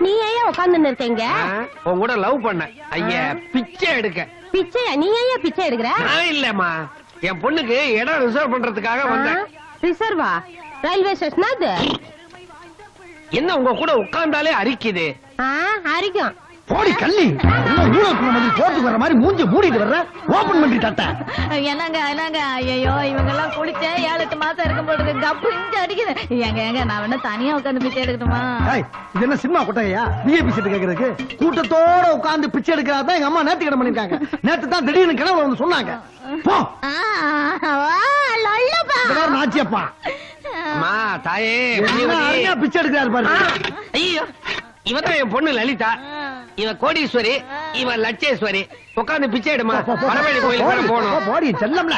நீ ஏன் உட்கார்ந்து இருக்கீங்க? உன் கூட லவ் பண்ண ஐயா பிச்சை எடுக்க. பிச்சையா? நீ ஏன் பிச்சை எடுக்கிற? நான் இல்லம்மா, என் பொண்ணுக்கு இடம் ரிசர்வ் பண்றதுக்காக வந்தேன். ரிசர்வா? ரயில்வே ஸ்டேஷனா அது? என்ன உங்க கூட உட்கார்ந்தாலே அரிக்குது? அரிக்கும். போடி கள்ளி, போட்டுக்கு வர மாதிரி மூஞ்சி மூடிட்டு வர்ற, ஓபன் பண்ணி தட்ட. என்னங்க என்னங்க, ஐயோ இவங்க எல்லாம் குளிச்சே 7-8 மாசம் இருக்கும் போது கப்பு இஞ்சி அடிக்குது. ஏங்க நான் வேணா தனியா உட்காந்து பிச்சை எடுக்கணுமா? இது என்ன சினிமா கொட்டையா? விஐபி சீட் கேக்குறதுக்கு கூட்டத்தோட உட்கார்ந்து பிச்சை எடுக்கிறதா எங்க அம்மா நேத்து கிட்ட பண்ணிருக்காங்க. நேத்து தான் திடீர்னு கிணறு வந்து சொன்னாங்க. போ நாச்சியப்பா தாயே பிச்சை எடுக்கிறாரு பாரு. ஐயோ, இவதான் என் பொண்ணு லலிதா. இவ கோடீஸ்வரி, இவ லட்சேஸ்வரி. உட்காந்து பிச்சை எடுமா. பரமேடி கோயிலுக்கு போகணும். போடி செல்லம்ல.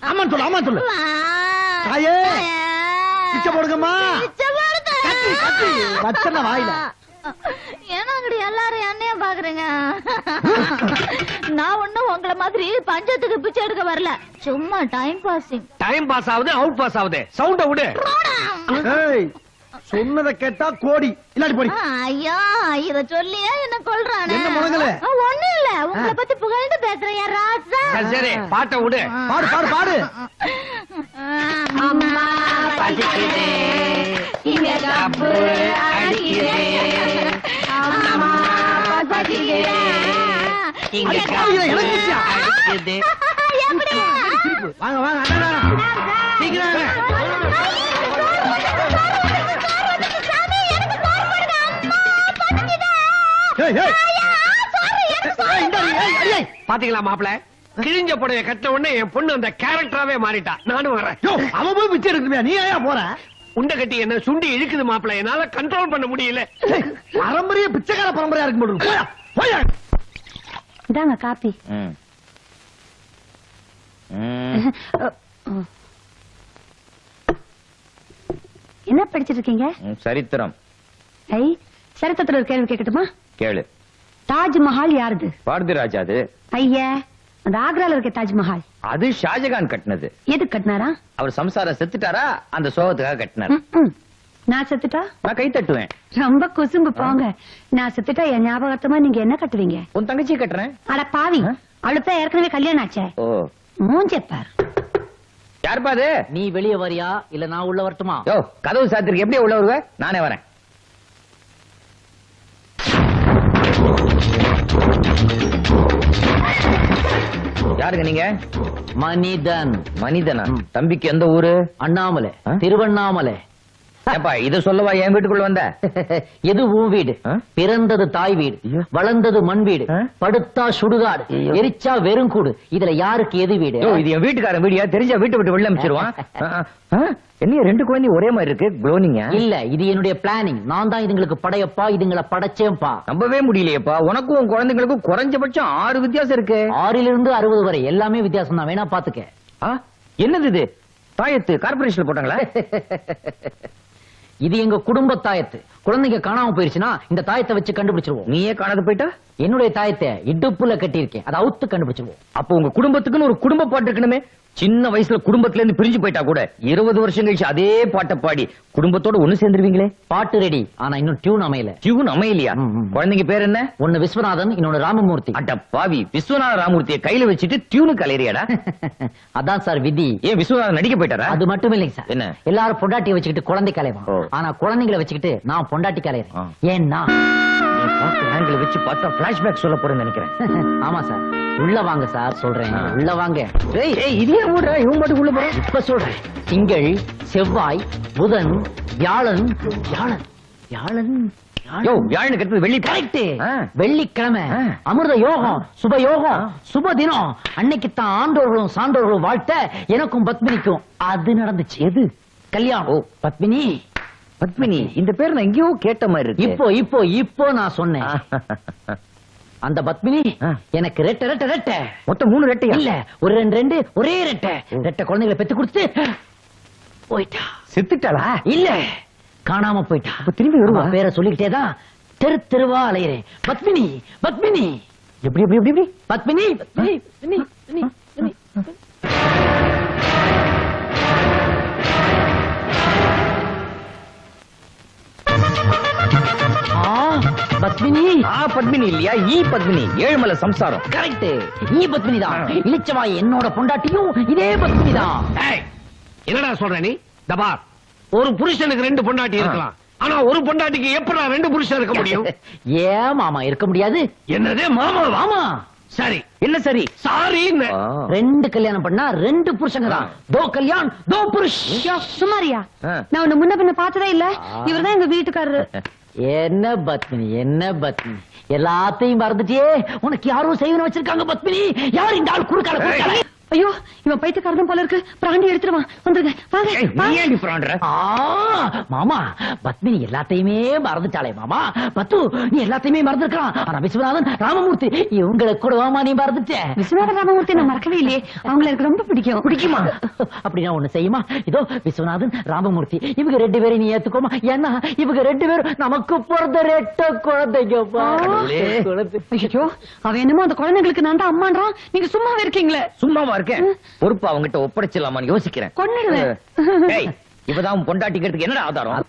ஆமா சொல்லு, ஆமா சொல்லு. தாயே பிச்சை போடுங்கம்மா. வச்சன வாயில. ஏன்னாங்கடி எல்லாரும் என்னைய பாக்குறீங்க? நான் ஒண்ணும் உங்களை மாதிரி பஞ்சத்துக்கு பிச்சை எடுக்க வரல, சும்மா டைம் பாசிங். டைம் பாஸ் ஆகுது, அவுட் பாஸ் ஆகுது. சவுண்ட விடு. சொன்னதை கேட்டா கோடி இல்லாடி போடி. ஐயா இத சொல்லியே என்ன கொல்றானே. என்ன முழங்கல? ஒண்ணும் இல்ல, உங்களை பத்தி புகழ்ந்து பேசுறேன் ராசா. சரி பாட்ட விடு. பாடு பாடு பாடு. அம்மா பசிக்குதே, இங்க கப்பு அடிக்குதே. அம்மா பசிக்குதே, இங்க கப்பு அடிக்குதே. வாங்க வாங்க சீக்கிரம். பாத்தீங்களா மாப்பிள, கிழிஞ்ச புடைய கட்ட உடனே என் பொண்ணு அந்த கேரக்டராவே மாறிட்டா. நானும் வரேன். அவன் போய் பிச்சை எடுக்குறியா? நீ ஏன் போற? உண்டை கட்டி என்ன சுண்டி இழுக்குது மாப்பிள, என்னால கண்ட்ரோல் பண்ண முடியல. பரம்பரைய பிச்சைக்கார பரம்பரையா இருக்கு போது. போயா இதாங்க காப்பி. என்ன படிச்சிட்டு இருக்கீங்க? சரித்திரம். சரித்திரத்துல ஒரு கேள்வி கேட்கட்டுமா? கேளு. தாஜ்மஹால் யாருது? பாரதி ராஜா. அது ஐயா, அந்த ஆக்ரால இருக்க தாஜ்மஹால் அது ஷாஜகான் கட்டினது. எது கட்டினாரா? அவர் சம்சாரம் செத்துட்டாரா, அந்த சோகத்துக்காக கட்டினார். நான் செத்துட்டா நான் கை தட்டுவேன். ரொம்ப குசும்பு போங்க. நான் செத்துட்டா என் ஞாபகத்தமா நீங்க என்ன கட்டுவீங்க? உன் தங்கச்சி கட்டுறேன். அட பாவி, அவளுக்கு ஏற்கனவே கல்யாணம் ஆச்சே. ஓ மூஞ்சப்பார். யாருப்பா அது? நீ வெளியே வரியா இல்ல நான் உள்ள வரட்டுமா? யோ, கதவு சாத்திருக்கு, எப்படி உள்ள வருவ? நானே வரேன். யாருங்க நீங்க? மனிதன். மனிதனா? தம்பிக்கு எந்த ஊரு? அண்ணாமலை, திருவண்ணாமலை. ஏப்பா இத சொல்லவா என் வீட்டுக்குள்ள வந்த? எது உன் வீடு? பிறந்தது தாய் வீடு, வளர்ந்தது மண் வீடு, படுத்தா சுடுகாடு, எரிச்சா வெறுங்கூடு. இதுல யாருக்கு எது வீடு? இது என் வீட்டுக்காரன் வீடியா? தெரிஞ்சா வீட்டை விட்டு வெளில அமைச்சிருவான். என்ன 2 குழந்தை ஒரே மாதிரி இருக்கு? குளோனிங்க இல்ல, இது என்னுடைய பிளானிங். நான் தான் இதுங்களுக்கு படையப்பா, இதுங்களை படைச்சேன்பா. நம்பவே முடியலையப்பா. உனக்கும் உன் குழந்தைங்களுக்கும் குறைஞ்சபட்சம் 6 வித்தியாசம் இருக்கு. 6லிருந்து 60 வரை எல்லாமே வித்தியாசம் தான். வேணா பாத்துக்க. என்னது இது? தாயத்து கார்பரேஷன்ல போட்டாங்களா? இது எங்க குடும்ப தாயத்து. குழந்தைங்க காணாம போயிருச்சுன்னா இந்த தாயத்தை வச்சு கண்டுபிடிச்சிருவோம். நீயே காணாத போயிட்டா? என்னுடைய தாயத்தை இடுப்புல கட்டி இருக்கேன், அதை அவுத்து கண்டுபிடிச்சிருவோம். அப்போ உங்க குடும்பத்துக்குன்னு ஒரு குடும்ப பாட்டு இருக்கணுமே. சின்ன வயசுல குடும்பத்துல இருந்து பிரிஞ்சு போயிட்டா கூட 20 வருஷம் கழிச்சு அதே பாட்டை பாடி குடும்பத்தோட ஒண்ணு சேர்ந்துருவீங்களே. பாட்டு ரெடி, ஆனா இன்னும் டியூன் அமையல. டியூன் அமையலையா? குழந்தைங்க பேர் என்ன? ஒன்னு விஸ்வநாதன், இன்னொன்னு ராமமூர்த்தி. அட்ட பாவி, விஸ்வநாத ராமமூர்த்தியை கையில வச்சுட்டு டியூனுக்கு அலையறியாடா? அதான் சார் விதி. ஏன் விஸ்வநாதன் நடிக்க போயிட்டாரா? அது மட்டும் இல்லைங்க சார். என்ன? எல்லாரும் பொண்டாட்டியை வச்சுக்கிட்டு குழந்தைக்கு அலைவான், ஆனா குழந்தைங்களை வச்சுக்கிட்டு நான் பொண்டாட்டிக்கு அலையறேன். ஏன்னா ஆங்கிள் வச்சு பார்த்தா பிளாஷ்பேக் சொல்ல போறேன்னு நினைக்கிறேன். ஆமா சார். உள்ள வாங்க சார், சொல்றேன். உள்ள வாங்க. இதே ஊட இவன் பாட்டுக்கு உள்ள போறேன். இப்ப சொல்றேன். திங்கள், செவ்வாய், புதன், வியாழன். வியாழன் வியாழன் வியாழனுக்கு அடுத்தது வெள்ளி. கரெக்ட். வெள்ளிக்கிழமை அமிர்த யோகம், சுப யோகம், சுப தினம். அன்னைக்குத்தான் ஆண்டோர்களும் சான்றோர்களும் வாழ்த்த எனக்கும் பத்மினிக்கும் அது நடந்துச்சு. எது? கல்யாணம். பத்மினி. பத்மினி இந்த பேர் நான் எங்கேயோ கேட்ட மாதிரி இருக்கு. இப்போ நான் சொன்னேன். அந்த பத்மினி எனக்கு ரெட்டை ரெட்டை ரெட்டை. மொத்தம் 3 ரெட்டை இல்ல, ஒரு 2 ஒரே ரெட்டை. ரெட்டை குழந்தைகளை பெத்து கொடுத்து போயிட்டா. செத்துட்டாளா? இல்ல, காணாம போயிட்டா. அப்ப திரும்பி வருவா? பேரை சொல்லிக்கிட்டேதான் தெரு தெருவா அலையிறேன். பத்மினி பத்மினி. எப்படி எப்படி எப்படி பத்மினி பத்மினி பத்மினி பத்மினி. பத்மினி பத்மினி இல்லையா ஈ பத்மினி ஏழுமலை சம்சாரம். கரெக்ட். ஈ பத்மினி தான். இளிச்சவாய் என்னோட பொண்டாட்டியும் இதே பத்மினி தான். ஏய், என்னடா சொல்ற நீ? தபார், ஒரு புருஷனுக்கு 2 பொண்டாட்டி இருக்கலாம், ஆனா ஒரு பொண்டாட்டிக்கு எப்படா 2 புருஷன் இருக்க முடியும்? ஏன் மாமா இருக்க முடியாது? என்னதே மாமா? மாமா சரி, என்ன சரி? சாரி. 2 கல்யாணம் பண்ணா 2 புருஷங்க தான். தோ கல்யாண் தோ புருஷ். சுமாரியா? ஆ. நான் உன்னை முன்ன பின்ன பார்த்ததே இல்ல. இவர்தான் எங்க வீட்டுக்காரரு. என்ன பத்மினி, என்ன பத்மினி, எல்லாத்தையும் மறந்துட்டியே. உனக்கு யாரும் செய்வன வச்சிருக்காங்க பத்மினி. யார் இந்த ஆள் குறுக்கால? ஐயோ, இவன் பைத்தியக்காரதும் போல இருக்கு. பிராண்டி எடுத்துருவான். வந்துருங்க, வாங்க, ஏய், நீ வாங்க. ஏன் இப்படி பண்ற? மாமா, பத்மினி எல்லாத்தையுமே மறந்துட்டாளே மாமா. பத்து, நீ எல்லாத்தையுமே மறந்துருக்கான். ஆனா விஸ்வநாதன், ராமமூர்த்தி இவங்களை கூட வாமா நீ மறந்துட்ட. விஸ்வநாத ராமமூர்த்தி நான் மறக்கவே இல்லையே. அவங்களை எனக்கு ரொம்ப பிடிக்கும். பிடிக்குமா? அப்படின்னா ஒண்ணு செய்யுமா? இதோ விஸ்வநாதன், ராமமூர்த்தி இவங்க 2 பேரையும் நீ ஏத்துக்கோமா. ஏன்னா இவங்க 2 பேரும் நமக்கு பிறந்த 2 குழந்தைங்கப்பா. ஐயோ, அவன் என்னமோ அந்த குழந்தைங்களுக்கு நான் தான் அம்மான்றான். நீங்க சும்மாவே இருக்கீங்களே. சும்மாவா இருக்கேன்? பொறுப்பு அவங்கிட்ட ஒப்படைச்சிடலாமான்னு யோசிக்கிறேன். கொன்னுடுவேன். ஏய், இவதான் பொண்டாட்டிக்கிறதுக்கு என்னடா ஆதாரம்?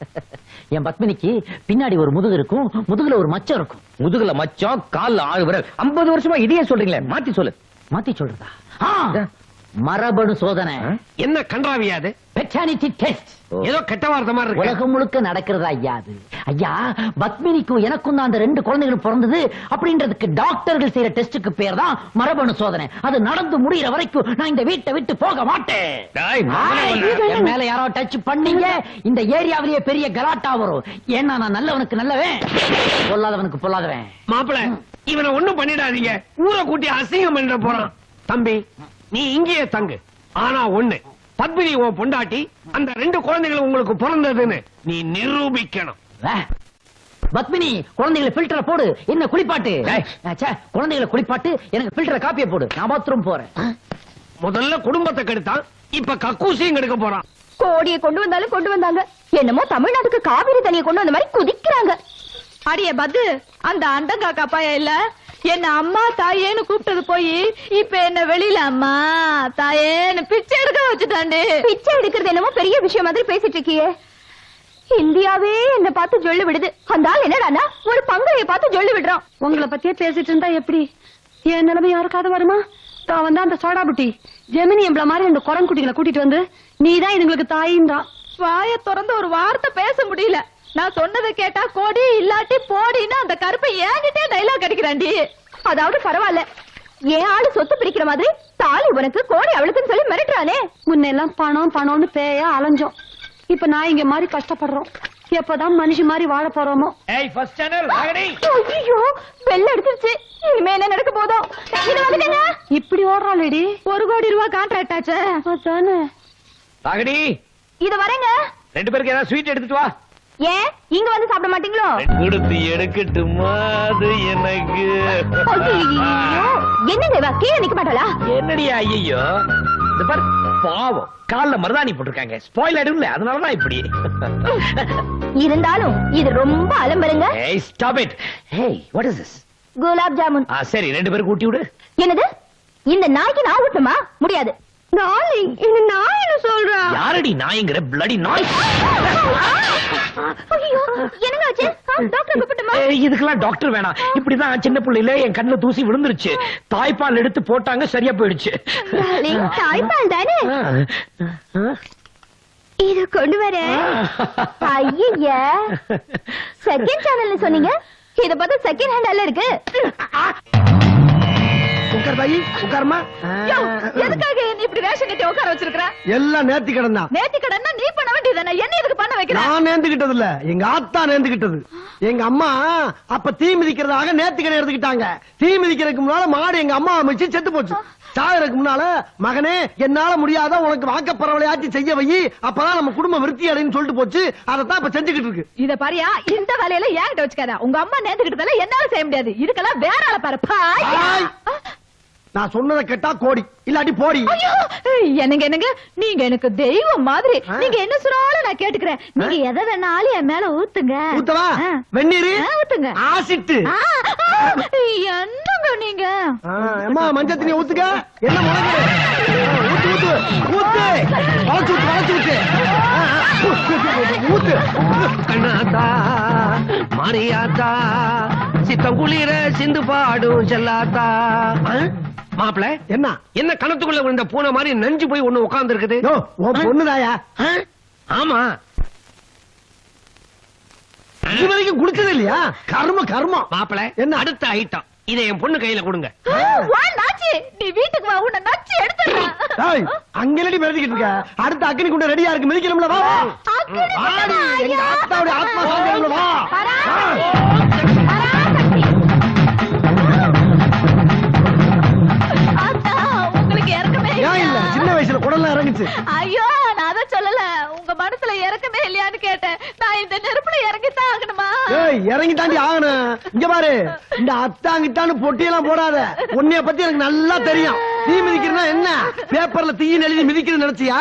என் பத்மினிக்கு பின்னாடி ஒரு முதுகு இருக்கும், முதுகுல ஒரு மச்சம் இருக்கும். முதுகுல மச்சம், கால்ல 6 விரல். 50 வருஷமா இதையே சொல்றீங்களே, மாத்தி சொல்லு. மாத்தி சொல்றதா? மரபணு சோதனை. என்ன கன்றாவியாது? பெட்டானிட்டி டெஸ்ட். ஏதோ கெட்ட வார்த்தை மாதிரி இருக்கு. உலகம் முழுக்க நடக்கிறதா ஐயா அது? ஐயா, பத்மினிக்கும் எனக்கும் தான் அந்த 2 குழந்தைகளும் பிறந்தது அப்படின்றதுக்கு டாக்டர்கள் செய்யற டெஸ்டுக்கு பேர் தான் மரபணு சோதனை. அது நடந்து முடியற வரைக்கும் நான் இந்த வீட்டை விட்டு போக மாட்டேன். டேய், மகனே உன்னை- என் மேல யாரோ டச் பண்ணீங்க, இந்த ஏரியாவிலேயே பெரிய கலாட்டா வரும். ஏன்னா நான் நல்லவனுக்கு நல்லவன், பொல்லாதவனுக்கு பொல்லாதவன். மாப்பிள, இவனை ஒண்ணும் பண்ணிடாதீங்க. ஊரை கூட்டி அசிங்கம் பண்ணிட போறான். தம்பி, நீ இங்கேயே தங்கு. ஆனா ஒண்ணு, பத்மினி உன் பொண்டாட்டி, அந்த 2 குழந்தைகள் உங்களுக்கு பிறந்ததுன்னு நீ நிரூபிக்கணும். பத்மினி, குழந்தைகளை ஃபில்டரை போடு, என்ன குளிப்பாட்டு. ஏய். ச்சே, குழந்தைகளை குளிப்பாட்டு, எனக்கு ஃபில்டரை காப்பியை போடு, நான் பாத்ரூம் போறேன். முதல்ல குடும்பத்தை கெடுத்தான், இப்ப கக்கூசியும் கெடுக்க போறான். கோடியை கொண்டு வந்தாலும் கொண்டு வந்தாங்க. என்னமோ தமிழ்நாட்டுக்கு காவிரி தண்ணியை கொண்டு வந்த மாதிரி குதிக்கிறாங்க. அடியே பத்து, அந்த அண்டங்காக்கா பையன் இல்ல என்ன அம்மா தாயேன்னு கூப்பிட்டது போய் இப்ப என்ன வெளியில அம்மா தாயேன்னு பிச்சை எடுக்க வச்சுட்டாண்டு. பிச்சை எடுக்கிறது என்னமோ பெரிய விஷயம் மாதிரி பேசிட்டு இருக்கியே. இந்தியாவே என்ன பார்த்து ஜொல்லு விடுது. அந்த ஆள் என்னடானா ஒரு பங்கையை பார்த்து ஜொல்லு விடுறான். உங்களை பத்தியே பேசிட்டு இருந்தா எப்படி? என் நிலைமை யாருக்காவது வருமா? தான் வந்தா அந்த சோடா புட்டி ஜெமினி எம்பள மாதிரி 2 குரங்குட்டிகளை கூட்டிட்டு வந்து நீதான் இதுங்களுக்கு தாயின்றான். வாய திறந்து ஒரு வார்த்தை பேச முடியல. நான் சொன்னதை கேட்டா கோடி இல்லாட்டி போடின்னு அந்த கருப்பை ஏங்கிட்டே டைலாக் அடிக்கிறாண்டி. அதாவது பரவாயில்ல, ஏன் ஆளு சொத்து பிரிக்கிற மாதிரி தாலி உனக்கு கோடி அவளுக்குன்னு சொல்லி மிரட்டுறானே. முன்னெல்லாம் பணம் பணம்னு பேயா அலைஞ்சோம். இப்ப நான் இங்க மாதிரி கஷ்டப்படுறோம். எப்பதான் மனுஷி மாதிரி வாழ போறோமோ. ஏய், ஃபர்ஸ்ட் சேனல் வாங்கடி. ஐயோ, வெள்ள எடுத்துருச்சு. இனிமே என்ன நடக்க போதும். இது வந்துட்டேங்க. இப்படி ஓடுறாளேடி. 1 கோடி ரூபாய் கான்ட்ராக்ட் ஆச்சு. அதானே. வாங்கடி. இது வரேங்க. 2 பேருக்கு ஏதாவது ஸ்வீட் எடுத்துட்டு வா. ஏன் இங்க வந்து சாப்பிட மாட்டீங்களோ? கொடுத்து எடுக்கட்டுமா அது எனக்கு? ஐயோ, என்னங்க இவ கீழே நிக்க மாட்டாளா? என்னடியா ஐயோ, இந்த பாரு பாவம், கால்ல மருதாணி போட்டிருக்காங்க, ஸ்பாயில் ஆயிடும்ல, அதனாலதான் இப்படி. இருந்தாலும் இது ரொம்ப அலம்பருங்க. ஏய், stop it. Hey, what is this? Gulab jamun. சரி, 2 பேருக்கு ஊட்டி விடு. என்னது? இந்த நாய்க்கு நான் ஊட்டுமா? முடியாது. நாய் இந்த நாய் என்ன சொல்றா? யாரடி நாய்ங்கிற பிளடி நாய்? ஐயோ, என்னங்க ஆச்சு? டாக்டர் கூப்பிட்டுமா? இதுக்கெல்லாம் டாக்டர் வேணாம். இப்படிதான் சின்ன பிள்ளையில என் கண்ணுல தூசி விழுந்துருச்சு. தாய்ப்பால் எடுத்து போட்டாங்க, சரியா போயிடுச்சு. தாய்ப்பால் தானே இது கொண்டு வர. ஐய, செகண்ட் சேனல்னு சொன்னீங்க, இத பார்த்தா செகண்ட் ஹேண்ட் அல்ல இருக்கு. உட்கார் தாயி, உட்காருமா. யோ, எதுக்காக என்ன இப்படி வேஷம் கட்டி உட்கார வச்சிருக்கற? எல்லாம் நேர்த்தி கடன் தான். நேத்தி கடன்னா நீ பண்ண வேண்டியதானே, என்ன எதுக்கு பண்ண வைக்கிற? நான் நேர்ந்துகிட்டது இல்ல, எங்க ஆத்தா நேர்ந்துகிட்டது. எங்க அம்மா அப்ப தீ மிதிக்கிறதாக நேர்த்தி கடன் எடுத்துக்கிட்டாங்க. தீ மிதிக்கிறதுக்கு முன்னால மாடு எங்க அம்மா அமைச்சு செத்து போச்சு. சாகருக்கு முன்னால மகனே என்னால முடியாத உனக்கு வாக்க பரவலையாச்சு செய்ய வை, அப்பதான் நம்ம குடும்பம் விருத்தி அடைன்னு சொல்லிட்டு போச்சு. அதத்தான் இப்ப செஞ்சுக்கிட்டு இருக்கு. இத பாரியா, இந்த வேலையில ஏன்கிட்ட வச்சுக்காத. உங்க அம்மா நேர்ந்துகிட்டதால என்னால செய்ய முடியாது. இதுக்கெல்லாம் வேற ஆள பாரு. ஆய். நான் சொன்னதை கேட்டா கோடி, இல்லாட்டி போடி. ஐயோ, என்னங்க என்னங்க, நீங்க எனக்கு தெய்வம் மாதிரி. நீங்க என்ன சொன்னாலும் நான் கேட்டுக்கிறேன். நீங்க எதை வேணாலும் என் மேல ஊத்துங்க. ஊத்தவா? வெந்நீர் ஊத்துங்க. ஆசிட்டு. என்னங்க நீங்க? அம்மா மஞ்சள் தண்ணி ஊத்துக்க. என்ன முழங்கு? ஊத்து ஊத்து ஊத்து. வளைச்சு ஊத்து, வளைச்சு ஊத்து. ஊத்து. கண்ணாத்தா மாரியாத்தா சித்தம் குளிர சிந்து பாடும் செல்லாத்தா. மாப்பிள என்ன என்ன கணத்துக்குள்ள விழுந்த பூனை மாதிரி நஞ்சு போய் ஒண்ணு உட்கார்ந்து இருக்குது. யோ, உன் பொண்ணுதாயா? ஆமா, இது வரைக்கும் குடிச்சது இல்லையா? கர்ம கர்மம். மாப்பிள என்ன? அடுத்த ஐட்டம் இதை என் பொண்ணு கையில கொடுங்க. வா நாச்சி, நீ வீட்டுக்கு வா, உன்னை நச்சு எடுத்துறேன். டேய், அங்கலடி மிரட்டிக்கிட்டு இருக்க. அடுத்த அக்கினி குண்ட ரெடியா இருக்கு, மிதிக்கணும்ல. வா வா. வாடி, எங்க அத்தாவுடைய ஆத்மா சாந்தியம்ல. வா. ஆத்தா, உங்களுக்கு இறக்கமே ஏன் இல்ல? சின்ன வயசுல குடல்லாம் இறங்குச்சு. ஐயோ, நான் அதை சொல்லல. உங்க மனசுல இறக்கமே இல்லையான்னு கேட்டேன். நான் இந்த நெருப்புல இறங்கித்தான் ஆகணுமா? ஏய், இறங்கி தாண்டி ஆகணும். இங்க பாரு, இந்த அத்தாங்கிட்டான்னு பொட்டியெல்லாம் போடாத. உன்னைய பத்தி எனக்கு நல்லா தெரியும். தீ மிதிக்கிறனா என்ன? பேப்பர்ல தீயின் எழுதி மிதிக்கிறது நினைச்சியா?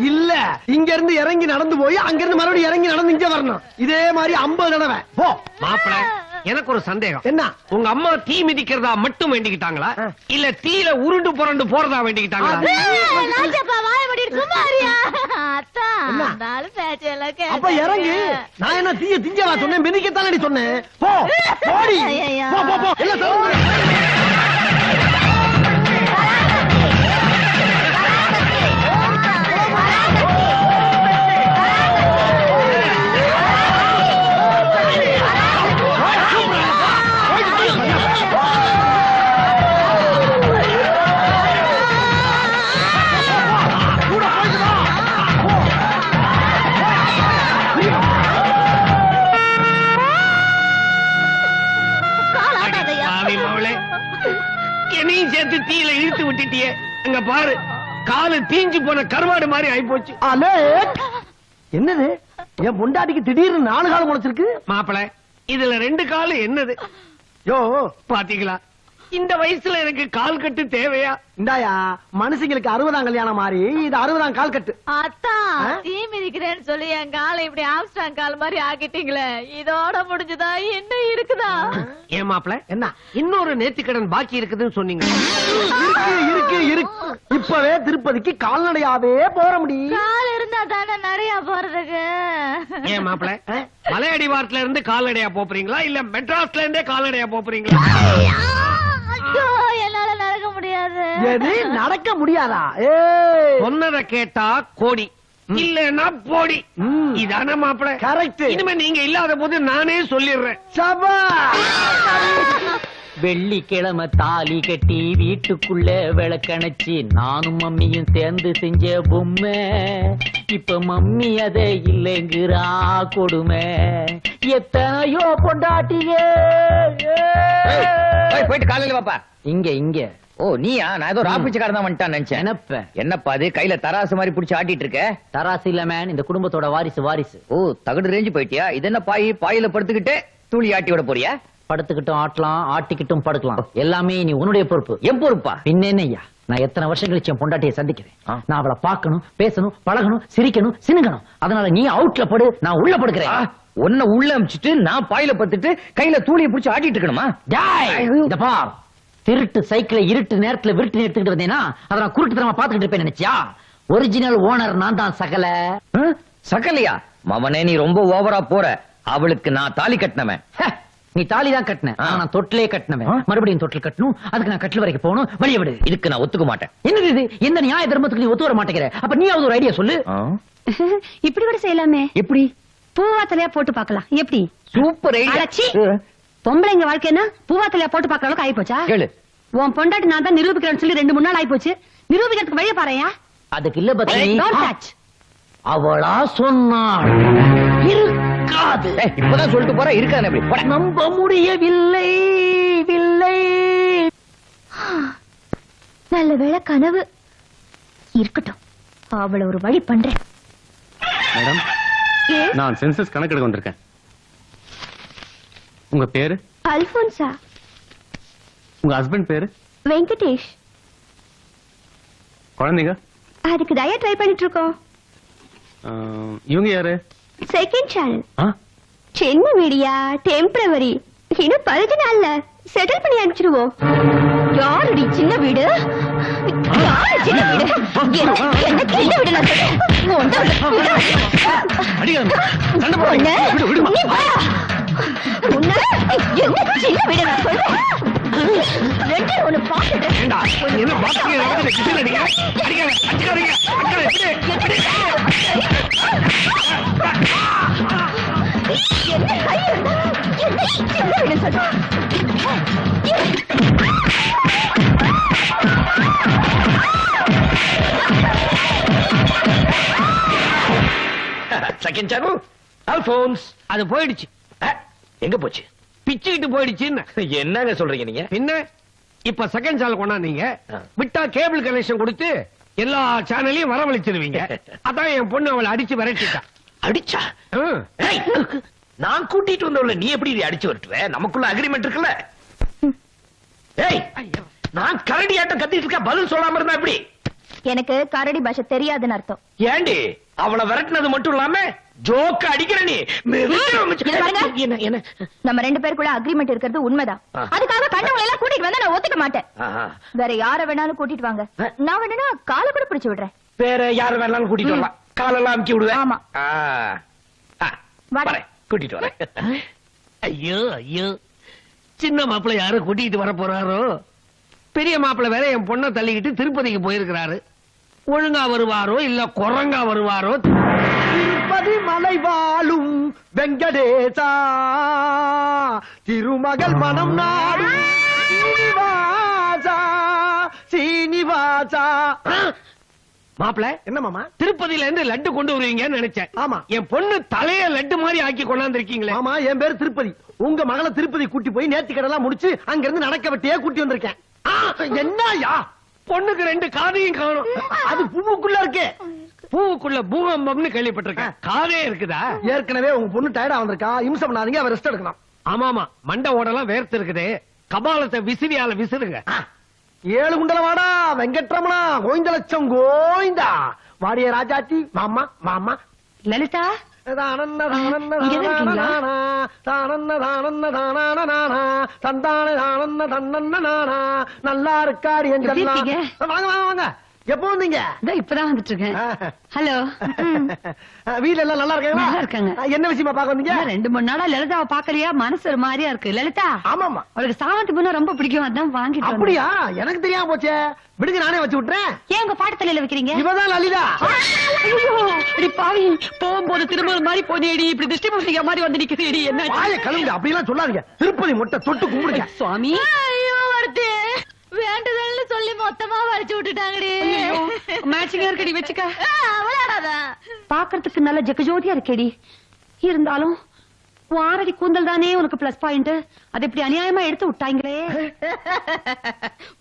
இல்ல, இங்க இருந்து இறங்கி நடந்து போய் அங்க இருந்து மறுபடியும் இறங்கி நடந்து இங்க வரணும். இதே மாதிரி 50 தடவை போ. மாப்பிள எனக்கு ஒரு சந்தேகம். என்ன? உங்க அம்மா தீ மிதிக்கிறதா மட்டும் வேண்டிக்கிட்டாங்களா, இல்ல தீல உருண்டு புரண்டு போறதா வேண்டிக்கிட்டாங்களா? நாச்சப்பா, வாய மூடிட்டு சும்மா இருயா. அத்தா, என்ன? நாலு பேச்செல்லாம் அப்ப இறங்கு. நான் என்ன தீய திஞ்சவா சொன்னேன்? மிதிக்கத்தானடி சொன்னேன். போ, போடி. போ போ போ. எல்லாம் சொல்லுங்க. என்னையும் சேர்த்து தீயில இழுத்து விட்டுட்டியே. அங்க பாரு, காலு தீஞ்சு போன கருவாடு மாதிரி ஆயிப்போச்சு. அலேட். என்னது? என் பொண்டாட்டிக்கு திடீர்னு 4 காலம் முளைச்சிருக்கு. மாப்பிள இதுல 2 காலு என்னது? யோ, பாத்தீங்களா, இந்த வயசுல எனக்கு கால் கட்டு தேவையா? இந்தாயா, மனுஷங்களுக்கு 60ஆம் கல்யாணம் மாதிரி இது 60ஆம் கால் கட்டு. அத்தா, ஆ? தீ மிதிக்கிறேன்னு சொல்லி என் காலை இப்படி ஆம்ஸ்டாங் கால் மாதிரி ஆக்கிட்டீங்களே, இதோட முடிஞ்சுதா? என்ன இருக்குதா? ஏன் மாப்பிள என்ன? இன்னொரு நேர்த்திக்கடன் பாக்கி இருக்குதுன்னு சொன்னீங்க. இருக்கு இருக்கு இருக்கு. இப்பவே திருப்பதிக்கு கால்நடையாவே போற முடியும். கால் இருந்தா தானே நிறைய போறதுக்கு. ஏன் மாப்பிள மலை அடிவாரத்துல இருந்து கால்நடையா போறீங்களா, இல்ல மெட்ராஸ்ல இருந்தே கால்நடையா போறீங்களா? ஐயோ, என்னால நடக்க முடியாது. எது நடக்க முடியாதா? ஏய், சொன்னதை கேட்டா கோடி, இல்லன்னா போடி. இதான மாப்பிள கரெக்ட். இனிமே நீங்க இல்லாத போது நானே சொல்லிடுறேன். சபா. வெள்ளிக்கிழமை தாலி கட்டி வீட்டுக்குள்ள விளக்கணைச்சு நானும் மம்மியும் சேர்ந்து செஞ்ச பொம்மை. இப்ப மம்மி அதை இல்லைங்கிறா கொடுமை. எத்தனையோ பொண்டாட்டியே. போயிட்டு காலையில பாப்பா. இங்க இங்க. ஓ நீயா? நான் ஏதோ ராப்பிச்சக்காரன் தான் வந்துட்டான்னு நினைச்சேன். என்னப்ப என்னப்பா அது கையில தராசு மாதிரி புடிச்சு ஆட்டிட்டு இருக்க? தராசு இல்ல மேன், இந்த குடும்பத்தோட வாரிசு. ஓ தகடு ரேஞ்சு போயிட்டியா? இது என்ன பாயில படுத்துக்கிட்டு தூளி ஆட்டி விட போறியா? படுத்துக்கிட்டும் ஆட்டலாம், ஆட்டிக்கிட்டும் படுக்கலாம். எல்லாமே நீ உன்னுடைய பொறுப்பு. என் பொறுப்பா? பின்னேனையா, நான் எத்தனை வருஷம் கழிச்சு என் பொண்டாட்டியை சந்திக்கிறேன். நான் அவளை பார்க்கணும், பேசணும், பழகணும், சிரிக்கணும், சினுங்கணும். அதனால நீ அவுட்ல படு, நான் உள்ள படுக்கிறேன். உன்னை உள்ள அமிச்சிட்டு நான் பாயில படுத்துட்டு கையில தூளியை புடிச்சு ஆட்டிட்டு இருக்கணுமா? இத பார், திருட்டு சைக்கிளை இருட்டு நேரத்துல விருட்டு எடுத்துக்கிட்டு வந்தேன்னா அதை நான் குருட்டுத்தனமா பாத்துக்கிட்டு இருப்பேன் நினைச்சியா? ஒரிஜினல் ஓனர் நான் தான். சகலையா மவனே, நீ ரொம்ப ஓவரா போற. அவளுக்கு நான் தாலி கட்டினவன். நீ தாலி தான் கட்டின, நான் தொட்டிலே கட்டினவன். மறுபடியும் தொட்டில் கட்டணும், அதுக்கு நான் கட்டில் வரைக்கும் போகணும். வழிய விடு. இதுக்கு நான் ஒத்துக்க மாட்டேன். என்னது இது? எந்த நியாய தர்மத்துக்கு நீ ஒத்து வர மாட்டேங்கிற? அப்ப நீ ஒரு ஐடியா சொல்லு. இப்படி கூட செய்யலாமே. எப்படி? பூவாத்தலையா போட்டு பார்க்கலாம். எப்படி? சூப்பர் அடச்சி. பொம்பளைங்க வாழ்க்கைன்னா பூவாத்தலையா போட்டு பார்க்கற அளவுக்கு ஆயிப்போச்சா? கேளு. உன் பொண்டாட்டி நான் தான் நிரூபிக்கிறேன்னு சொல்லி 2-3 நாள் ஆயிப்போச்சு. நிரூபிக்கிறதுக்கு வழிய பாறையா? அதுக்கு இல்ல பத்தி. Don't touch. அவளா சொன்னாள். இருக்காது. இப்பதான் சொல்லிட்டு போற. இருக்காது எப்படி? போடா. நம்ப முடியவில்லை. நல்ல வேளை கனவு. இருக்கட்டும், அவளை ஒரு வழி பண்றேன். மேடம், நான் சென்சஸ் கணக்கெடுக்க வந்திருக்கேன். உங்க பேரு? அல்போன்சா. உங்க ஹஸ்பண்ட் பேரு? வெங்கடேஷ். குழந்தைங்க? அதுக்கு டயட் ட்ரை பண்ணிட்டு இருக்கோம். இவங்க யாரு? Second channel. சின்ன மீடியா, டெம்பரவரி. இன்னும் 10 நாள்ல செட்டில் பண்ணி அனுப்பிச்சிருவோம். யாருடி சின்ன வீடு? யாரு சின்ன வீடு? என்ன சின்ன வீடு நான் சொல்றேன். உன்னை- நீ வாடா. உன்னை என்ன சின்ன வீடு நான் சொல்றேன். ரெண்டு ஒண்ணு பாத்துட்டு ஏண்டா, என்ன பாத்துக்கீங்க, நடக்குது, கிசுல அடிங்க. அடிக்காத, அடிக்காதீங்க. அடிக்காத, இப்படி. என்ன கை இருந்தா என்ன சின்ன வீடு சொல்றேன். Second channel Alphonse. அது போயிடுச்சு, எங்க போச்சு? பிச்சுக்கிட்டு போயிடுச்சுன்னு. என்னங்க சொல்றீங்க நீங்க? பின்ன இப்ப செகண்ட் சேனல் கொண்டாந்தீங்க, ஆ. விட்டா கேபிள் கனெக்ஷன் கொடுத்து எல்லா சேனலையும் வரவழைச்சிருவீங்க. அதான் என் பொண்ணு அவளை அடிச்சு விரட்டிட்டா. அடிச்சா? ம். ஏய், நான் கூட்டிட்டு வந்தவள நீ எப்படி இதை அடிச்சு வரட்டுவ? நமக்குள்ள அக்ரிமெண்ட் இருக்குல்ல. ஏய், நான் கரடி ஆட்டம் கத்திட்டு இருக்க, பதில் சொல்லாம இருந்தா எப்படி? எனக்கு கரடி பாஷை தெரியாதுன்னு அர்த்தம். ஏண்டி அவளை விரட்டினது மட்டும் இல்லாம ஜோக்க அடிக்கிற நீ? இதை பாருங்க. என்ன என்ன? நம்ம ரெண்டு பேருக்குள்ள அக்ரிமெண்ட் இருக்கிறது உண்மைதான். ஆ. அதுக்காக கண்டவங்களை எல்லாம் கூட்டிட்டு வந்தா நான் ஒத்துக்க மாட்டேன். ஆஹா. வேற யார வேணாலும் கூட்டிட்டு வாங்க, ஆ. நான் வேணா காலை கூட பிடிச்சு விடுறேன். வேற யார வேணாலும் கூட்டிட்டு வரலாம், காலெல்லாம் அமுக்கி விடுவேன். ஆமா. வரேன், கூட்டிட்டு வரேன். ஐயோ ஐயோ, சின்ன மாப்பிள்ளை யாரு கூட்டிட்டு வர போறாரோ? பெரிய மாப்பிள்ளை வேற என் பொண்ணை தள்ளிக்கிட்டு திருப்பதிக்கு போயிருக்கிறாரு. ஒழுங்கா வருவாரோ இல்ல குரங்கா வருவாரோ? திருப்பதி மலை வாழும் வெங்கடேசா, திருமகள் மனம் நாடும் சீனிவாசா, சீனிவாசா. மாப்பிள்ளை, என்ன மாமா? திருப்பதியில இருந்து லட்டு கொண்டு வருவீங்கன்னு நினைச்சேன். ஆமா. என் பொண்ணு தலைய லட்டு மாதிரி ஆக்கி கொண்டாந்துருக்கீங்களே. ஆமா, என் பேரு திருப்பதி. உங்க மகளை திருப்பதி கூட்டி போய் நேர்த்தி கடலாம் முடிச்சு அங்க இருந்து நடக்க வெட்டியே கூட்டி வந்திருக்கேன். என்னயா? பொண்ணுக்கு ரெண்டு காதையும் காணும். அது பூவுக்குள்ள இருக்கு. பூவுக்குள்ள பூகம்பம்னு கேள்விப்பட்டிருக்கேன், காதே இருக்குதா? ஏற்கனவே உங்க பொண்ணு டயர்டா வந்திருக்கா, இம்சம் பண்ணாதீங்க, அவ ரெஸ்ட் எடுக்கணும். ஆமாமா, மண்டை ஓடலாம் வேர்த்து இருக்குது. கபாலத்தை விசிறியால விசிறுங்க. 7 குண்டல வாடா வெங்கட்ரமணா, கோவிந்த லட்சம் கோவிந்தா. வாடிய ராஜாத்தி, மாமா மாமா. லலிதா, தானன்ன இங்க தான் இருக்கீங்களா? தானன்ன தானன்ன தானானா, தந்தான தானன்ன தன்னன்ன நானா. நல்லா இருக்காரு என் எப்படி கண்ணா. இருக்கீங்க? வாங்க வாங்க வாங்க. எப்போ வந்தீங்க? இதோ இப்பதான் வந்துட்டு இருக்கேன். ஹலோ. வீட்ல எல்லாம் நல்லா இருக்காங்களா? நல்லா இருக்காங்க. என்ன விஷயமா பார்க்க வந்தீங்க? 2-3 நாளா லலிதாவை பாக்கலையா, மனசு ஒரு மாதிரியா இருக்கு. லலிதா, ஆமாமா. அவளுக்கு சாமந்தி பூனா ரொம்ப பிடிக்கும், அதான் வாங்கிட்டு வந்தேன். அப்படியா? எனக்கு தெரியாம போச்சே. விடுங்க, நானே வச்சு விட்டுறேன். ஏன் உங்க பாட்டு தலையில வைக்கிறீங்க? இவதான் லலிதா. ஐயோ, அடி பாவி, போகும்போது திரும்ப மாதிரி போனேடி, இப்படி திருஷ்டி பூசிக்க மாதிரி வந்து நிக்கிறேடி. என்ன வாய கழுவுங்க, அப்படி எல்லாம் சொல்லாதீங்க. திருப்பதி மொட்டை தொட்டு கும்பிடுங்க. சுவாமி, ஐயோ வருது, வேண்டுதல்னு சொல்லி மொத்தமா வலிச்சு விட்டுட்டாங்கடி. மேட்சிங்கா இருக்கடி, வச்சுக்க. விளையாடாத. பாக்குறதுக்கு நல்ல ஜெகஜோதியா இருக்கேடி, இருந்தாலும் வாரடி கூந்தல் தானே உனக்கு பிளஸ் பாயிண்ட். அது இப்படி அநியாயமா எடுத்து விட்டாங்களே.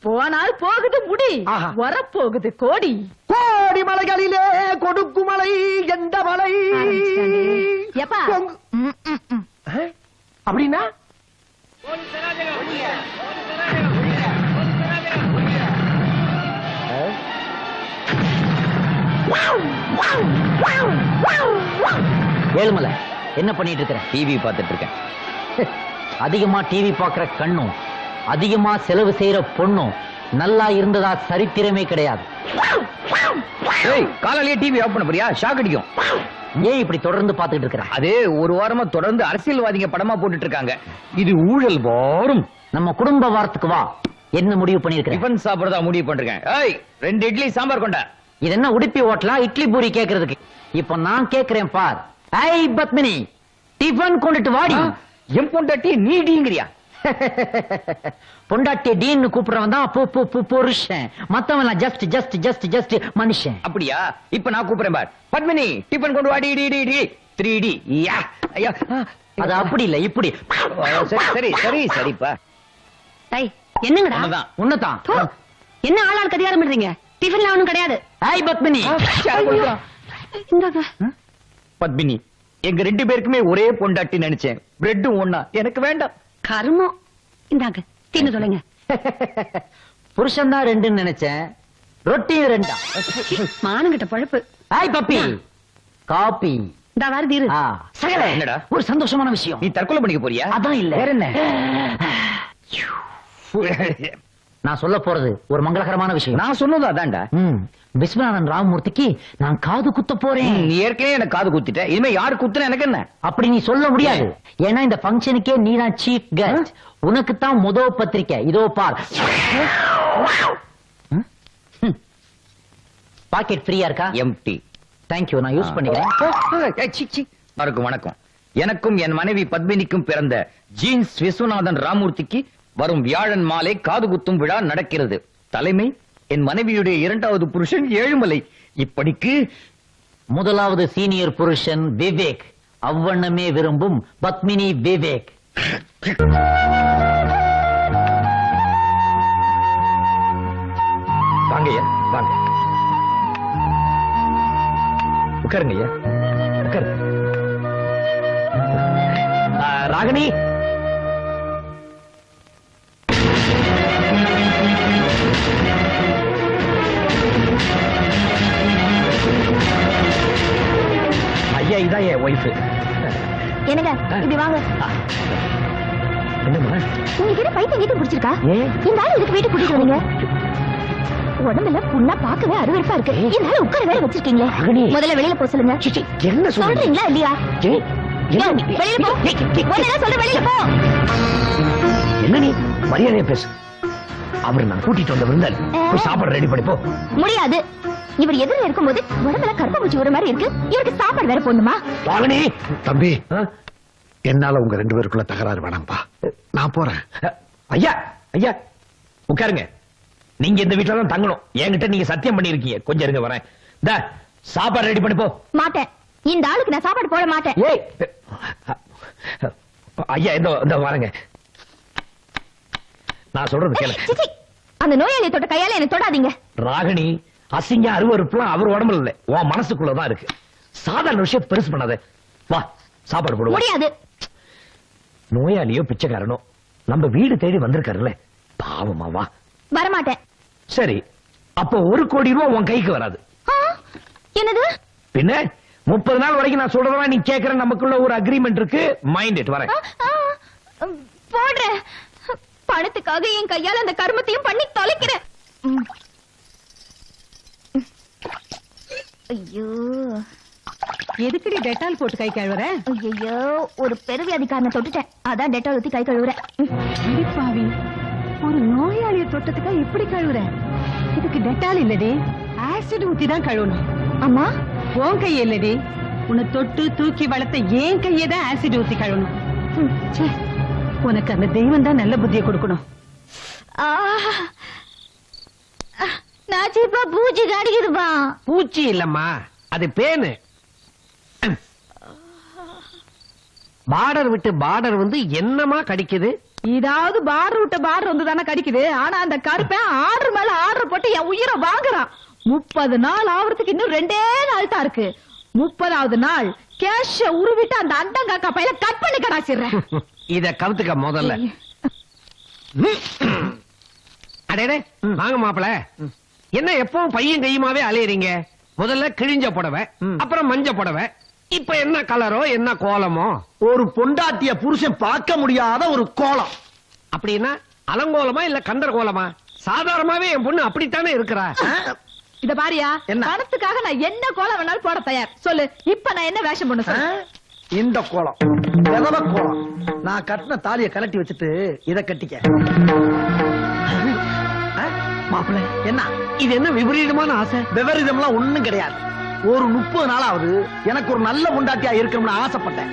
போனால் போகுது முடி, ஆஹா. வரப்போகுது கோடி. கோடி மலைகளிலே கொடுக்கு மலை எந்த மலை? எப்பா கொங்கு- அப்படின்னா ஏழுமலை, என்ன பண்ணிட்டு இருக்கிற? டிவி பார்த்துட்டு இருக்கேன். அதிகமா டிவி பாக்குற கண்ணும் அதிகமா செலவு செய்யற பொண்ணும் நல்லா இருந்ததா சரித்திரமே கிடையாது. ஏய், காலையிலேயே டிவி ஆஃப் பண்ண போறியா? ஷாக் அடிக்கும். ஏன் இப்படி தொடர்ந்து பாத்துக்கிட்டு இருக்கிற? அதே ஒரு வாரமா தொடர்ந்து அரசியல்வாதிங்க படமா போட்டுட்டு இருக்காங்க. இது ஊழல் வாரும். நம்ம குடும்ப வாரத்துக்கு வா. என்ன முடிவு பண்ணிருக்கிற? டிஃபன் சாப்பிடுறதா முடிவு பண்ணிருக்கேன். ஏய், 2 இட்லி சாம்பார் கொண்டா. இது என்ன உடுப்பி ஓட்டலா இட்லி பூரி கேக்குறதுக்கு? இப்ப நான் கேக்குறேன் பார். ஐ பத்மினி, டிஃபன் கொண்டுட்டு வாடி. என் பொண்டாட்டி நீ டீங்கிறியா? பொண்டாட்டி டீன்னு கூப்பிடுறவன் தான் புருஷன், மத்தவன் ஜஸ்ட் ஜஸ்ட் ஜஸ்ட் ஜஸ்ட் மனுஷன். அப்படியா? இப்ப நான் கூப்பிடுறேன் பார். பத்மினி, டிஃபன் கொண்டு வாடி. D D D 3D. யா ஐயா, அது அப்படி இல்ல, இப்படி. சரி சரி சரி சரிப்பா. ஐய், என்னங்கடா? அவ்வளவுதான். உன்னதான். தோ, என்ன ஆளாள் கதியாரம் பண்றீங்க? டிஃபன்ல ஒண்ணும் கிடையாது. ஐ பத்மினி, இந்தாங்க. பத்மினி, எங்க 2 பேருக்குமே ஒரே பொண்டாட்டி நினைச்சேன். பிரெட்டும் ஒண்ணா. எனக்கு வேண்டாம். கருமம். இந்தாங்க, தின்னு சொல்லுங்க. புருஷன் தான் 2ன்னு நினைச்சேன், ரொட்டியும் 2. மானங்கிட்ட பழப்பு. ஐ பப்பி, காபி. இந்த வருது இரு. சகல, என்னடா? ஒரு சந்தோஷமான விஷயம். நீ தற்கொலை பண்ணிக்க போறியா? அதான் இல்ல. வேற என்ன? நான் சொல்ல போறது ஒரு மங்களகரமான விஷயம். நான் சொன்னது அதான்டா. விஸ்வநாதன் ராமமூர்த்திக்கு நான் காது குத்த போறேன். நீ ஏற்கனவே எனக்கு காது குத்திட்ட, இனிமே யாரு குத்துன எனக்கு என்ன? அப்படி நீ சொல்ல முடியாது. ஏன்னா இந்த ஃபங்க்ஷனுக்கே நீ தான் சீஃப் கெஸ்ட். உனக்கு தான் முதல் பத்திரிக்கை. இதோ பார். பாக்கெட் ஃப்ரீயா இருக்கா? எம்டி. தேங்க்யூ, நான் யூஸ் பண்ணிக்கிறேன். வணக்கம். எனக்கும் என் மனைவி பத்மினிக்கும் பிறந்த ஜீன்ஸ் விஸ்வநாதன் ராமூர்த்திக்கு வரும் வியாழன் மாலை காது குத்தும் விழா நடக்கிறது. தலைமை என் மனைவியுடைய இரண்டாவது புருஷன் ஏழுமலை. இப்படிக்கு முதலாவது சீனியர் புருஷன் விவேக், அவ்வண்ணமே விரும்பும் பத்மினி விவேக். வாங்கய்யா, வாங்க உட்காருங்க ஐயா, உட்காருங்க. ராகினி, ஐயா இதான் என் ஒய்ஃப். என்னங்க இப்படி வாங்க. என்னம்மா உங்களுக்கு என்ன பைத்தியம் கீட்டு பிடிச்சிருக்கா? இந்த ஆளு இதுக்கு வீட்டுக்கு கூட்டிட்டு வந்தீங்க? உடம்புல புண்ணா பார்க்கவே அருவருப்பா இருக்கு. இந்த ஆளு உட்கார வேற வச்சிருக்கீங்களே. முதல்ல வெளியில போ சொல்லுங்க. என்ன சொல்றீங்களா இல்லையா? வெளியில போ. முதல்ல சொல்ற வெளியில போ. என்ன நீ மரியாதையா பேசு. அவர் நான் கூட்டிட்டு வந்த விருந்தாளி. போய் சாப்பாடு ரெடி பண்ணி போ. முடியாது. இவர் எதிரில் இருக்கும்போது உடம்புல கருப்பாம்பூச்சி ஒரு மாதிரி இருக்கு. இவருக்கு சாப்பாடு வேற போடணுமா? ராகினி, தம்பி, என்னால உங்க 2 பேருக்குள்ள தகராறு வேணாம்பா. நான் போறேன். ஐயா ஐயா உட்காருங்க. நீங்க இந்த வீட்டுல தான் தங்கணும். என்கிட்ட நீங்க சத்தியம் பண்ணி இருக்கீங்க. கொஞ்சம் இருங்க, வரேன். இந்த சாப்பாடு ரெடி பண்ணி போ. மாட்டேன். இந்த ஆளுக்கு நான் சாப்பாடு போட மாட்டேன். ஏய் ஐயா, இந்த வரேங்க. நான் சொல்றது கேளு. சிச்சி, அந்த நோயாளியை தொட்ட கையால என்ன தொடாதீங்க. ராகினி, அசிங்க அருவருப்புலாம் அவர் உடம்புல இல்ல, உன் மனசுக்குள்ளதான் இருக்கு. சாதாரண விஷயத்தை பெருசு பண்ணாத. வா சாப்பாடு போடுவோம். முடியாது. நோயாளியோ பிச்சைக்காரனோ நம்ம வீடு தேடி வந்திருக்காருல்ல, பாவமா. வா. வரமாட்டேன். சரி, அப்போ 1 கோடி ரூபாய் உன் கைக்கு வராது. என்னது? பின்ன 30 நாள் வரைக்கும் நான் சொல்றதெல்லாம் நீ கேக்குற. நமக்குள்ள ஒரு அக்ரிமெண்ட் இருக்கு. Mind it. வரேன். போடுற பணத்துக்காக என் கையால அந்த கர்மத்தையும் பண்ணி தொலைக்கிறேன். ஐயோ, எதுக்குடி டெட்டால் போட்டு கை கழுவுற? ஐயோ, ஒரு பெருவியாதிக்காரனை தொட்டுட்டேன். அதான் டெட்டால் ஊத்தி கை கழுவுறேன். பாவி, ஒரு நோயாளிய தொட்டத்துக்கா இப்படி கழுவுற? இதுக்கு டெட்டால் இல்லடி, ஆசிட் ஊத்தி தான் கழுவணும். அம்மா, உன் கைய இல்லடி, உன்னை தொட்டு தூக்கி வளர்த்த ஏன் கையை தான் ஆசிட் ஊத்தி கழுவணும். ச்சே, உனக்கு அந்த தெய்வம் தான் நல்ல புத்தியை கொடுக்கணும். நாச்சிப்பா பூச்சி கடிக்குதுப்பா. பூச்சி இல்லம்மா, அது பேனு. பார்டர் விட்டு பார்டர் வந்து என்னமா கடிக்குது? இதாவது பார்டர் விட்ட பார்டர் வந்து தானே கடிக்குது. ஆனா அந்த கருப்பன் ஆர்டர் மேல ஆர்டர் போட்டு என் உயிரை வாங்குறான். 30 நாள் ஆவறதுக்கு இன்னும் 2 நாள் தான் இருக்கு. 30வது நாள் கேஷ உருவிட்டு அந்த அண்டங்காக்கா பையில கட் பண்ணி கடாச்சிடுறேன். இத கவுத்துக்க முதல்ல. அடே வாங்க மாப்பிள, என்ன எப்பவும் பையன் கையுமாவே அலையறீங்க? முதல்ல கிழிஞ்ச புடவை, அப்புறம் மஞ்ச புடவை, இப்ப என்ன கலரோ என்ன கோலமோ? ஒரு பொண்டாட்டிய புருஷன் பார்க்க முடியாத ஒரு கோலம். அப்படின்னா அலங்கோலமா இல்ல கந்தர் கோலமா? சாதாரணமாவே என் பொண்ணு அப்படித்தானே இருக்கிறா. இத பாரியா, என்ன? பணத்துக்காக நான் என்ன கோலம் வேணாலும் போட தயார். சொல்லு, இப்ப நான் என்ன வேஷம் பண்ண சொல்லு. இந்த கோலம் எதவ கோலம். நான் கட்டின தாலிய கலட்டி வச்சுட்டு இத கட்டிக்க. மாப்பிள்ள, என்ன இது என்ன விபரீதமான ஆசை? விபரீதம்லாம் ஒண்ணும் கிடையாது. ஒரு 30 நாளாவது எனக்கு ஒரு நல்ல பொண்டாட்டியா இருக்கணும்னு ஆசைப்பட்டேன்.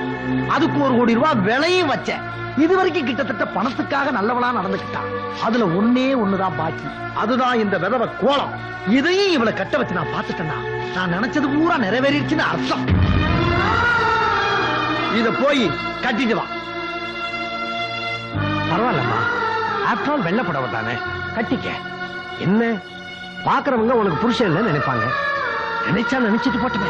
அதுக்கு 1 கோடி ரூபாய் விலையும் வச்சேன். இதுவரைக்கும் கிட்டத்தட்ட பணத்துக்காக நல்லவளா நடந்துக்கிட்டான். அதுல ஒண்ணுதான் பாக்கி. அதுதான் இந்த விதவ கோலம். இதையும் இவளை கட்ட வச்சு நான் பாத்துட்டேன்னா நான் நினைச்சது பூரா நிறைவேறிடுச்சுன்னு அர்த்தம். இத போய் கட்டிட்டு வா. பரவாயில்லம்மா, ஆஃப்டர் ஆல் வெள்ளை புடவை தானே, கட்டிக்க. என்ன பாக்குறவங்க உனக்கு புருஷன் இல்லைன்னு நினைப்பாங்க. நினைச்சா நினைச்சிட்டு போட்டுமே.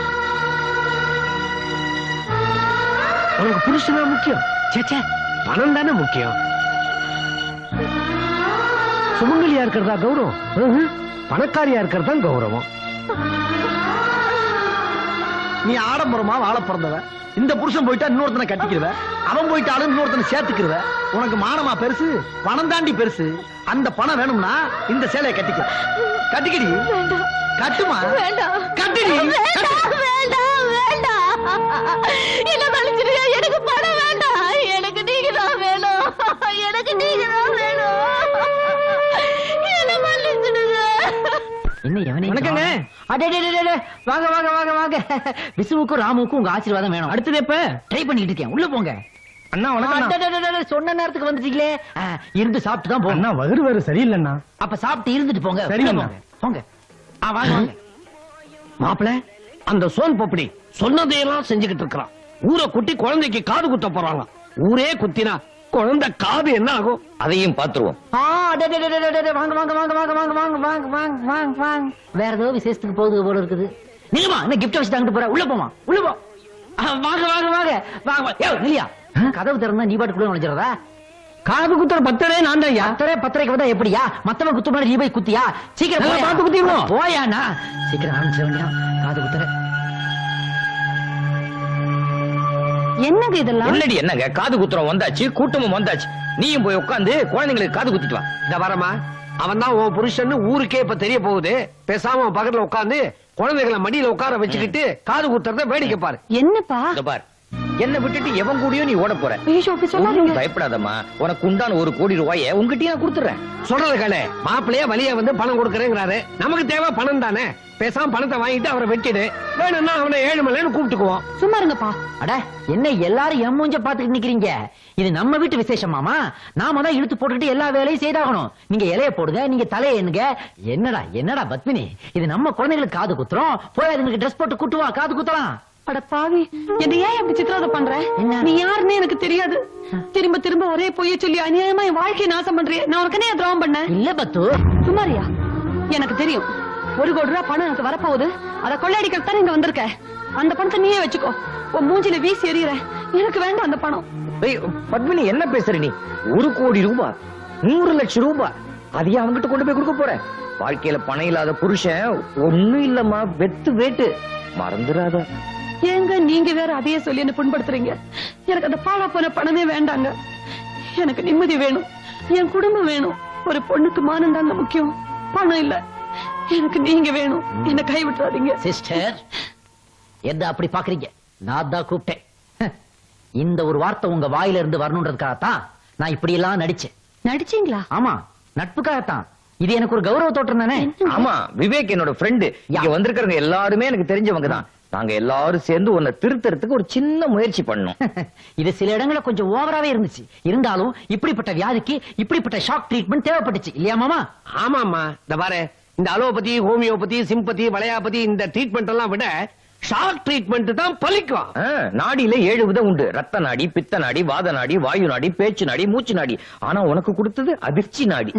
உனக்கு புருஷனா முக்கியம்? சேச்சே, பணம் தானே முக்கியம். சுமங்கலியா இருக்கிறதா கௌரவம்? பணக்காரியா இருக்கிறது தான் கௌரவம். நீ ஆடம்பரமா வாழ பிறந்தவ. இந்த புருஷன் போயிட்டா இன்னொருத்தனை கட்டிக்கிறவ, அவன் போயிட்டாலும் இன்னொருத்தனை சேர்த்துக்கிறவ. உனக்கு மானமா பெருசு, பணம் தாண்டி பெருசு. அந்த பணம் வேணும்னா இந்த சேலையை கட்டிக்க. கட்டிக்கடி. கட்டுமா. கட்டிடி. என்ன மன்னிச்சிடுங்க, எனக்கு பணம் வேண்டாம், எனக்கு நீங்க தான் வேணும், எனக்கு நீங்க தான் வேணும், என்ன மன்னிச்சிடுங்க. என்ன எவனே வணக்கங்க. வாங்க வாங்க வாங்க வாங்க. விசுவுக்கும் ராமுக்கும் உங்க ஆசீர்வாதம் வேணும். அடுத்தது எப்ப ட்ரை பண்ணிட்டு இருக்கேன், உள்ள போங்க. அண்ணா வணக்கம். சொன்ன நேரத்துக்கு வந்துட்டீங்களே. இருந்து சாப்பிட்டு தான் போங்க. அண்ணா வயிறு வேற சரியில்லைண்ணா. அப்ப சாப்பிட்டு இருந்துட்டு போங்க. சரி உள்ள அண்ணா. போங்க. போங்க. வாங்க வாங்க. மாப்பிள, அந்த சோன் பப்படி சொன்னதையெல்லாம் செஞ்சுக்கிட்டு இருக்கிறான். ஊரை குட்டி குழந்தைக்கு காது குத்த போறாங்க. ஊரே குத்தினா குழந்தை காது என்ன ஆகும்? அதையும் பாத்துருவோம். வாங்க வாங்க வாங்க வாங்க வாங்க வாங்க வாங்க வாங்க வாங்க வாங்க. வேற ஏதோ விசேஷத்துக்கு போகுது போல இருக்குது. நிலுமா என்ன கிஃப்ட் வச்சு தாங்கிட்டு போற? உள்ள போமா, உள்ள போ. வாங்க வாங்க வாங்க வாங்க. இல்லையா கதவு திறந்தா நீ பாட்டு கூட நுழைஞ்சிடறதா? காது குத்துற பத்தரே நான் தான். பத்தரைக்கு வந்தா எப்படியா? மத்தவங்க குத்து மாதிரி நீ போய் குத்தியா? சீக்கிரம் நல்லா பார்த்து குத்திடுவோம். போயாண்ணா, சீக்கிரம் ஆரம்பிச்சிட வேண்டியா? காது குத்துற. என்னங்க இதெல்லாம்? என்னடி என்னங்க காது குத்துறோம் வந்தாச்சு, கூட்டமும் வந்தாச்சு. நீயும் போய் உட்கார்ந்து குழந்தைங்களுக்கு காது குத்திட்டு வா. இந்த வரமா, அவன் தான் உன் புருஷன் ஊருக்கே இப்ப தெரிய போகுது. பேசாம அவன் பக்கத்துல உட்கார்ந்து குழந்தைகளை மடியில உட்கார வச்சுக்கிட்டு காது குத்துறத வேடிக்கை பாரு. என்னப்பா? இந்த பார், என்ன விட்டுட்டு எவன் கூடயோ நீ ஓட போற. ஐயோ, அப்படி சொல்லாதீங்க. ஒண்ணும் பயப்படாதம்மா, உனக்கு உண்டான 1 கோடி ரூபாயை உங்ககிட்டயே நான் கொடுத்துறேன். சொல்றது கேளு. மாப்பிள்ளையே வழியா வந்து பணம் கொடுக்கறேங்கிறாரு. நமக்கு தேவை பணம் தானே. பேசாம பணத்தை வாங்கிட்டு அவரை வெட்டிடு. வேணும்னா அவனை 7 மலைன்னு கூப்பிட்டுக்குவோம். சும்மா இருங்கப்பா. அட என்ன எல்லாரும் என் மூஞ்ச பாத்துக்கிட்டு நிக்கிறீங்க? இது நம்ம வீட்டு விசேஷமாமா. நாம தான் இழுத்து போட்டுட்டு எல்லா வேலையும் செய்தாகணும். நீங்க இலைய போடுங்க, நீங்க தலையை எண்ணுங்க. என்னடா என்னடா பத்மினி, இது நம்ம குழந்தைகளுக்கு காது குத்துறோம். போய் அதுங்களுக்கு ட்ரெஸ் போட்டு கூட்டு வா, காது குத்தலாம். அட பாவி, என்ன ஏன் இப்படி சித்திரவதை பண்ற? என்ன? நீ யாருன்னு எனக்கு தெரியாது. திரும்ப திரும்ப ஒரே பொய்ய சொல்லி அநியாயமா என் வாழ்க்கையை நாசம் பண்றிய. நான் உனக்கு என்ன துரோகம் பண்ணேன்? இல்ல பத்து. சுமாரியா? எனக்கு தெரியும் 1 கோடி ரூபாய் பணம் எனக்கு வரப்போகுது. அத கொள்ளையடிக்கத்தான் இங்க வந்திருக்க. அந்த பணத்தை நீயே வச்சுக்கோ. உன் மூஞ்சில வீசி எறிகிற. எனக்கு வேண்டாம் அந்த பணம். ஏய், பத்மினி என்ன பேசுற நீ? 1 கோடி ரூபாய், 100 லட்சம் ரூபாய், அதையே அவங்கிட்ட கொண்டு போய் கொடுக்க போற? வாழ்க்கையில பணம் இல்லாத புருஷன் ஒண்ணும் இல்லம்மா, வெத்து வேட்டு. மறந்துடாத. ஏங்க நீங்க வேற அதையே சொல்லி என்ன புண்படுத்துறீங்க? எனக்கு அந்த பாழா போன பணமே வேண்டாங்க. எனக்கு நிம்மதி வேணும், என் குடும்பம் வேணும். ஒரு பொண்ணுக்கு மானம் தாங்க முக்கியம், பணம் இல்ல. எனக்கு நீங்க வேணும். என்ன கைவிட்டுறாதீங்க. சிஸ்டர், எந்த அப்படி பாக்குறீங்க? நான் தான் கூப்பிட்டேன். இந்த ஒரு வார்த்தை உங்க வாயில இருந்து வரணுன்றதுக்காகத்தான் நான் இப்படி எல்லாம் நடிச்சேன். நடிச்சீங்களா? ஆமா, நட்புக்காகத்தான். இது எனக்கு ஒரு கௌரவ தோற்றம் தானே. ஆமா, விவேக் என்னோட ஃப்ரெண்டு. இங்க வந்திருக்கிறவங்க எல்லாருமே எனக்கு தெரிஞ்சவங்க தான். நாங்க எல்லாரும் சேர்ந்து உன்னை திருத்தறதுக்கு ஒரு சின்ன முயற்சி பண்ணோம். இது சில இடங்கள கொஞ்சம் ஓவராவே இருந்துச்சு. இருந்தாலும் இப்படிப்பட்ட வியாதிக்கு இப்படிப்பட்ட ஷாக் ட்ரீட்மெண்ட் தேவைப்பட்டுச்சு இல்லையா மாமா? ஆமாமா, இந்த பாரு, இந்த அலோபதி, ஹோமியோபதி, சிம்பதி, வளையாபதி இந்த ட்ரீட்மெண்ட் எல்லாம் விட ஷாக் ட்ரீட்மெண்ட் தான் பலிக்கும். நாடியில 7 விதம் உண்டு. ரத்த நாடி, பித்த நாடி, வாத நாடி, வாயு நாடி, பேச்சு நாடி, மூச்சு நாடி. ஆனா உனக்கு கொடுத்தது அதிர்ச்சி நாடி.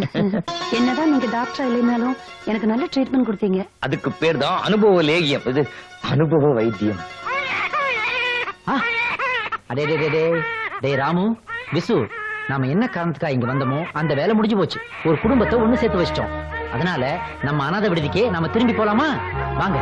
என்னதான் நீங்க டாக்டரா இல்லைனாலும் எனக்கு நல்ல ட்ரீட்மெண்ட் கொடுத்தீங்க. அதுக்கு பேர் தான் அனுபவ லேகியம். இது அனுபவ வைத்தியம். அடே டே டே டே ராமு, விசு, நாம என்ன காரணத்துக்கா இங்க வந்தோமோ அந்த வேலை முடிஞ்சு போச்சு. ஒரு குடும்பத்தை ஒண்ணு சேர்த்து வச்சிட்டோம். அதனால நம்ம அனாதை விடுதிக்கே நாம திரும்பி போலாமா? வாங்க.